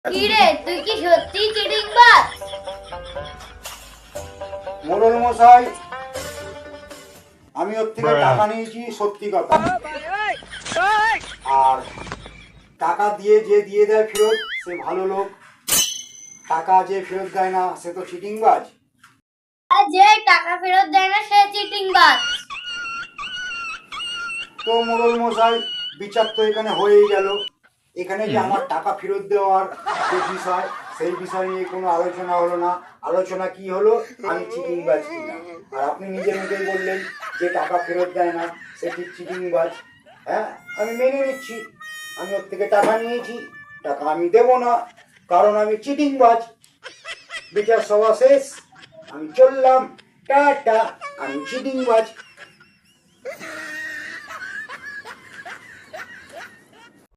কি রে, তুই কি সত্যি চিটিংবাজ? মোড়ল মশাই, আমি ওর থেকে টাকা নিয়েছি, সত্যি কথা। আর টাকা দিয়ে দেয় ফেরত, সে ভালো লোক। টাকা যে ফেরত দেয় না, সে তো চিটিংবাজ। আর যে টাকা ফেরত দেয় না সে চিটিংবাজ। তো মোড়ল মশাই, বিচার তো এখানে হয়েই গেল। এখানে যে আমার টাকা ফেরত দেওয়ার যে বিষয়, সেই বিষয় নিয়ে কোনো আলোচনা হলো না। আলোচনা কি হলো, আমি চিটিংবাজ কিনা। আর আপনি নিজের মুখেই বললেন যে টাকা ফেরত দেয় না সে ঠিক চিটিংবাজ। হ্যাঁ, আমি মেনে নিচ্ছি, আমি ওর থেকে টাকা নিয়েছি, টাকা আমি দেবো না, কারণ আমি চিটিংবাজ। বিচার সভা শেষ, আমি চললাম, টাটা, আমি চিটিংবাজ।